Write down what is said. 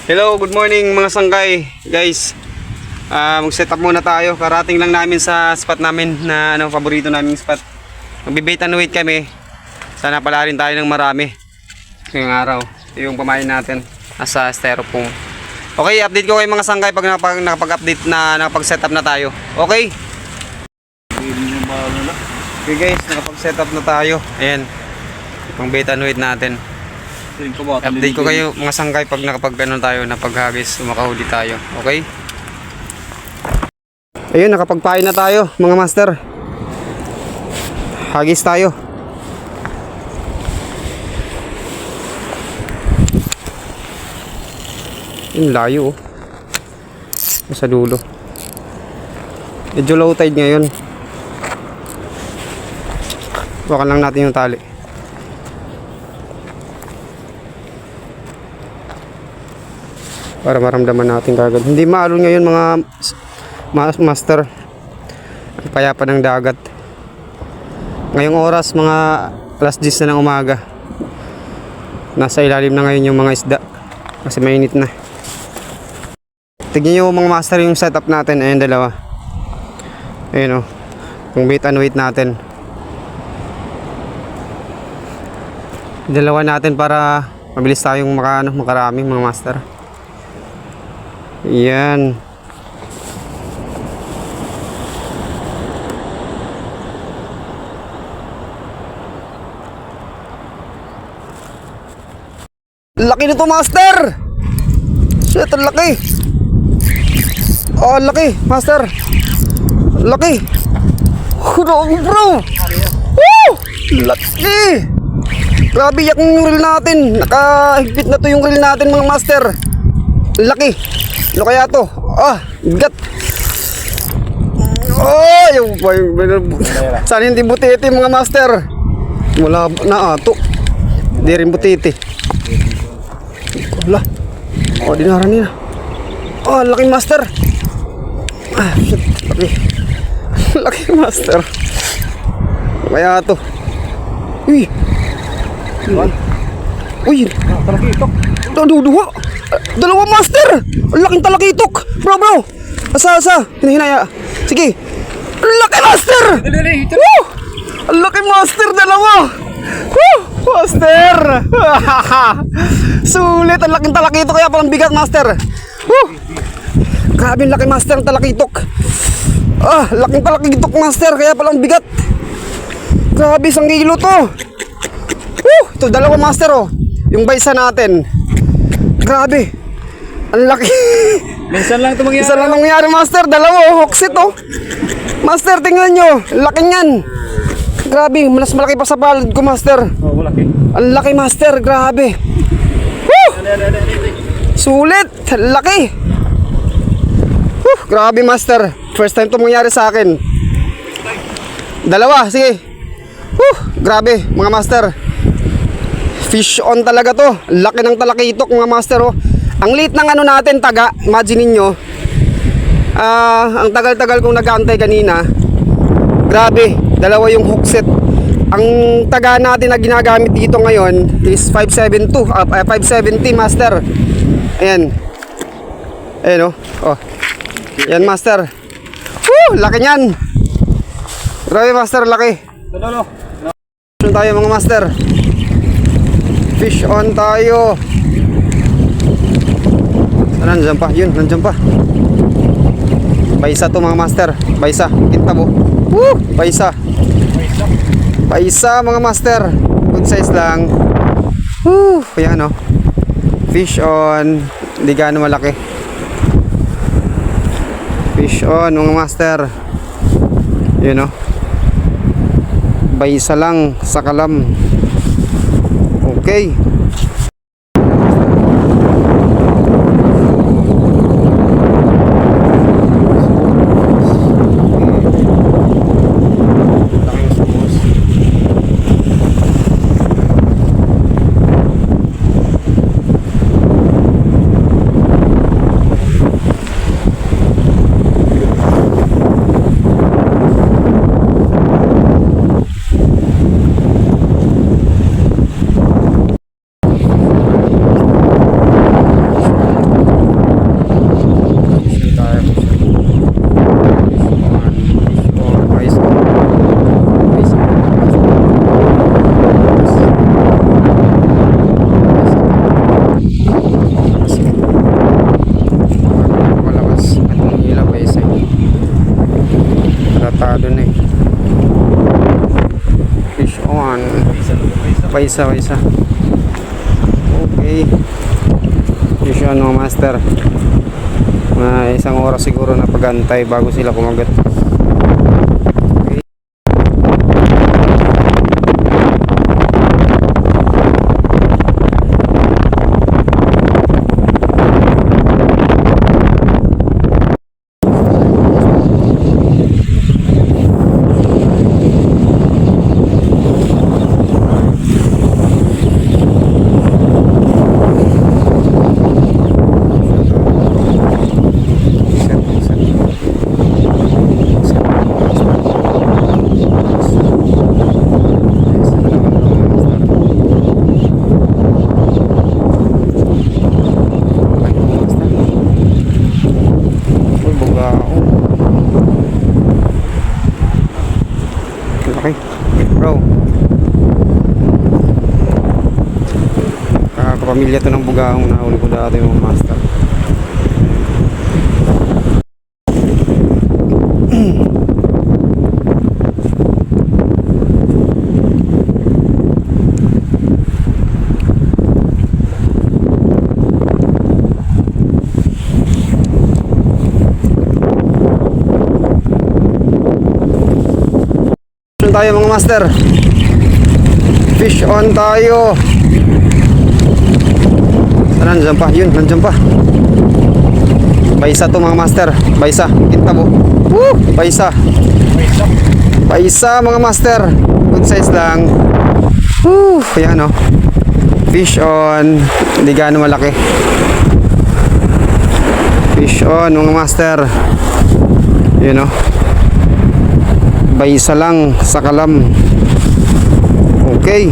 Hello, good morning mga sangkay. Guys, mag-set up muna tayo. Karating lang namin sa spot namin na paborito naming spot. Magbe-bait and wait kami. Sana pala rin tayo ng marami ngayong araw. Ito yung pamain natin nasa styrofoam. Okay, update ko kayo mga sangkay pag nakapag-update na nakapag-set up na tayo. Okay? Okay guys, nakapag-set up na tayo. Ayan. Pang-bait and wait natin. Update ko kayo mga sangkay pag nakapag-ganon tayo, napaghagis, makahuli tayo. Okay? Ayun, nakapagpain na tayo mga master. Hagis tayo. Yung layo oh. Sa dulo. Medyo low tide ngayon. Wakan lang natin yung tali. Para maramdaman natin kagad. Hindi maalon ngayon mga master. Ang payapa ng dagat. Ngayong oras mga alas 10 na ng umaga. Nasa ilalim na ngayon yung mga isda. Kasi mainit na. Tignan nyo mga master yung setup natin. Ayan dalawa. Ayan o. Yung bait and wait natin. Dalawa natin para mabilis tayong makarami mga master. Yan. Laki nito master. Shit, ang laki. Oh, laki master. Laki. Bro. Woo! Laki. Grabe yung reel natin. Nakahigpit na to yung reel natin mga master. Laki. Ano kaya to? Ah, bigat. Oh, yung sana hindi butiti mga master. Wala na ato. Hindi rin butiti. Wala. Oh, dinaran nila. Oh, laki master. Ah, shit. Laki. Laki master. Ano kaya to? Uy. Uy. Talakitok. Duha. Dalawa master. Ang laking talakitok. Bro. Asa. Hinahinaya. Sige. Ang laki master. Woo! Ang laki master. Dalawa. Woo! Master. Sulit. Ang laking talakitok. Kaya palang bigat master. Woo! Grabe ang laki master ng talakitok. Ah, laking talakitok master. Kaya palang bigat. Grabe, 1 kilo to. Woo! Ito dalawa master oh. Yung baysa natin. Grabe. Ang laki. Minsan lang ito mangyari. Minsan lang nangyari master. Dalawa hooksit oh. Master tingnan nyo. Laki nyan. Grabe. Mas malaki pa sa palad ko master. Oh, malaki. Ang laki master. Grabe. Woo! Sulit. Laki. Woo! Grabe master. First time ito mangyari sa akin. Dalawa. Sige. Woo! Grabe mga master. Fish on talaga to. Laki ng talakitok mga master oh. Ang liit ng ano natin taga. Imagine niyo. Ang tagal-tagal kong nag-aantay kanina. Grabe, dalawa yung hookset. Ang taga natin na ginagamit dito ngayon is 570 master. Ayan. Ayan oh. Oh. Ayan master. Woo! Laki niyan. Grabe master, laki. Fish on tayo mga master. Fish on tayo. Nandiyan pa, yun, nandiyan pa. Paisa to mga master. Paisa, kita mo. Woo! Paisa. Paisa mga master. Good size lang. Woo! Ayan o. Fish on. Hindi gaano malaki. Fish on mga master. Yun o. Paisa lang sa kalam. Okay. Baysa. Okay. Fish on mga master. Mga isang oras siguro na pag-antay bago sila kumagat. Okay. Okay, bro. Kapamilya to ng bugaong nahuli ko dati mga master. Tayo mga master, fish on tayo. Nandiyan pa, yun, nandiyan pa. Baysa to mga master, baysa, kita mo. Woo! Baysa mga master, good size lang. Woo! Ayan o, fish on, hindi gaano malaki. Fish on mga master, yun o. Baysa lang sa kalam. Okay.